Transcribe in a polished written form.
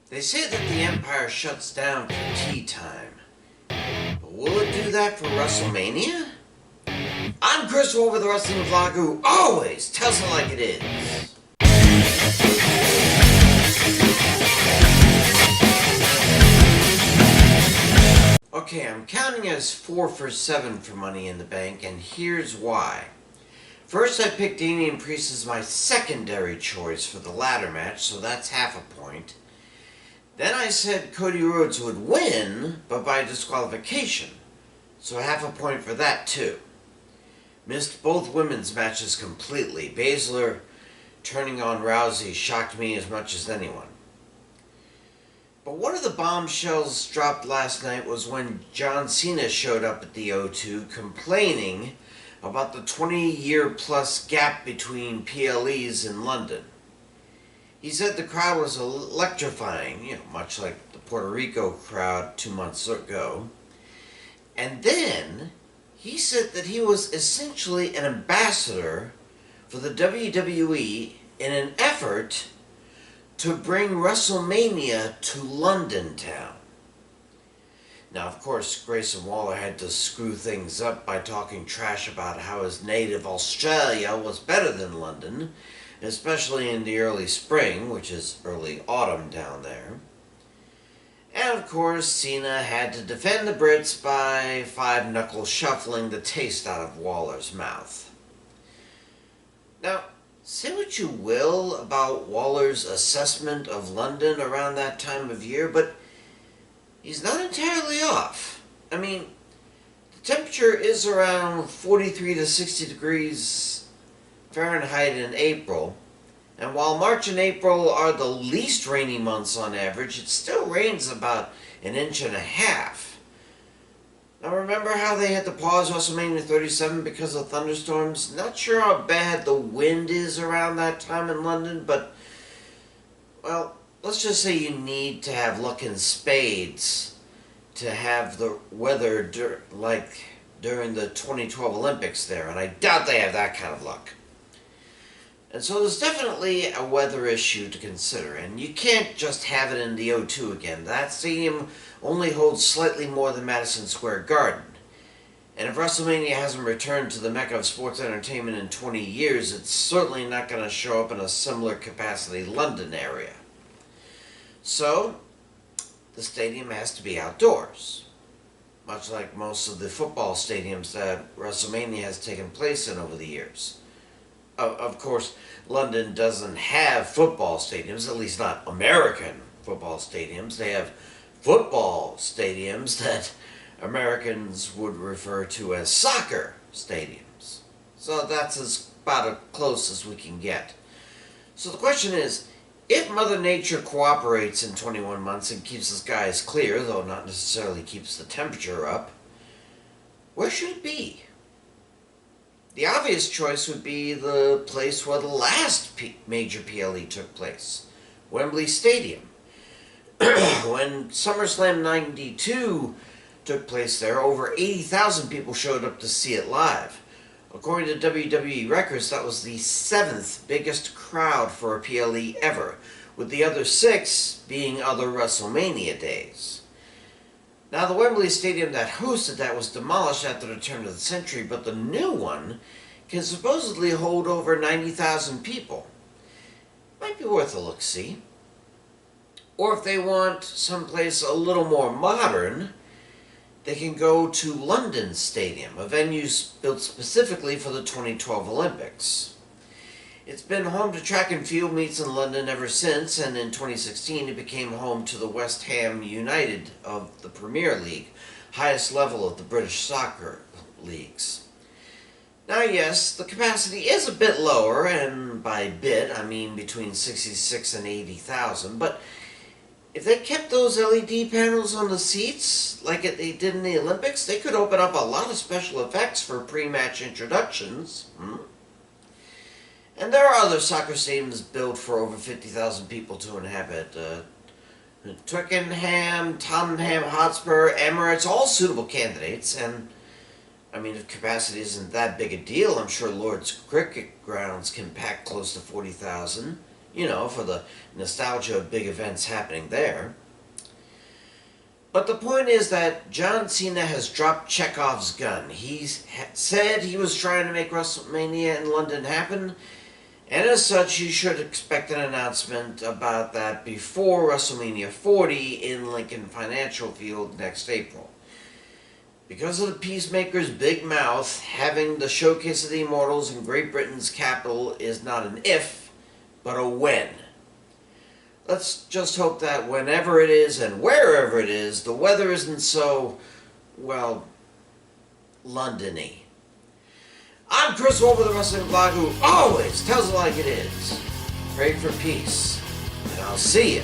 They say that the Empire shuts down for tea time. But will it do that for WrestleMania? I'm Chris Wolvie, the wrestling vlogger who always tells it like it is. Okay, I'm counting as 4 for 7 for Money in the Bank, and here's why. First, I picked Damian Priest as my secondary choice for the ladder match, so that's half a point. Then I said Cody Rhodes would win, but by disqualification, so half a point for that too. Missed both women's matches completely. Baszler turning on Rousey shocked me as much as anyone. But one of the bombshells dropped last night was when John Cena showed up at the O2 complaining about the 20-year-plus gap between PLEs in London. He said the crowd was electrifying, much like the Puerto Rico crowd 2 months ago. And then he said that he was essentially an ambassador for the WWE in an effort to bring WrestleMania to London town. Now, of course, Grayson Waller had to screw things up by talking trash about how his native Australia was better than London, especially in the early spring, which is early autumn down there. And of course, Cena had to defend the Brits by five-knuckle shuffling the taste out of Waller's mouth. Now, say what you will about Waller's assessment of London around that time of year, but he's not entirely off. I mean, the temperature is around 43 to 60 degrees Fahrenheit in April, and while March and April are the least rainy months on average, it still rains about 1.5 inches. Now remember how they had to pause WrestleMania 37 because of thunderstorms? Not sure how bad the wind is around that time in London, but, well, let's just say you need to have luck in spades to have the weather like during the 2012 Olympics there, and I doubt they have that kind of luck. And so there's definitely a weather issue to consider, and you can't just have it in the O2 again. That stadium only holds slightly more than Madison Square Garden. And if WrestleMania hasn't returned to the mecca of sports entertainment in 20 years, it's certainly not going to show up in a similar capacity London area. So, the stadium has to be outdoors, much like most of the football stadiums that WrestleMania has taken place in over the years. Of course, London doesn't have football stadiums, at least not American football stadiums. They have football stadiums that Americans would refer to as soccer stadiums. So that's about as close as we can get. So the question is, if Mother Nature cooperates in 21 months and keeps the skies clear, though not necessarily keeps the temperature up, where should it be? The obvious choice would be the place where the last major PLE took place, Wembley Stadium. When SummerSlam 92 took place there, over 80,000 people showed up to see it live. According to WWE records, that was the 7th biggest crowd for a PLE ever, with the other 6 being other WrestleMania days. Now, the Wembley Stadium that hosted that was demolished after the turn of the century, but the new one can supposedly hold over 90,000 people. Might be worth a look-see. Or if they want someplace a little more modern, they can go to London Stadium, a venue built specifically for the 2012 Olympics. It's been home to track and field meets in London ever since, and in 2016 it became home to the West Ham United of the Premier League, highest level of the British soccer leagues. Now yes, the capacity is a bit lower, and by bit I mean between 66 and 80,000, but if they kept those LED panels on the seats like they did in the Olympics, they could open up a lot of special effects for pre-match introductions. And there are other soccer stadiums built for over 50,000 people to inhabit. Twickenham, Tottenham Hotspur, Emirates, all suitable candidates. And, I mean, if capacity isn't that big a deal, I'm sure Lord's Cricket Grounds can pack close to 40,000. for the nostalgia of big events happening there. But the point is that John Cena has dropped Chekhov's gun. He said he was trying to make WrestleMania in London happen, and as such, you should expect an announcement about that before WrestleMania 40 in Lincoln Financial Field next April. Because of the Peacemaker's big mouth, having the Showcase of the Immortals in Great Britain's capital is not an if, but a when. Let's just hope that whenever it is and wherever it is, the weather isn't so, well, London-y. I'm Chris Wolvie, the wrestling blog, who always tells it like it is. Pray for peace, and I'll see you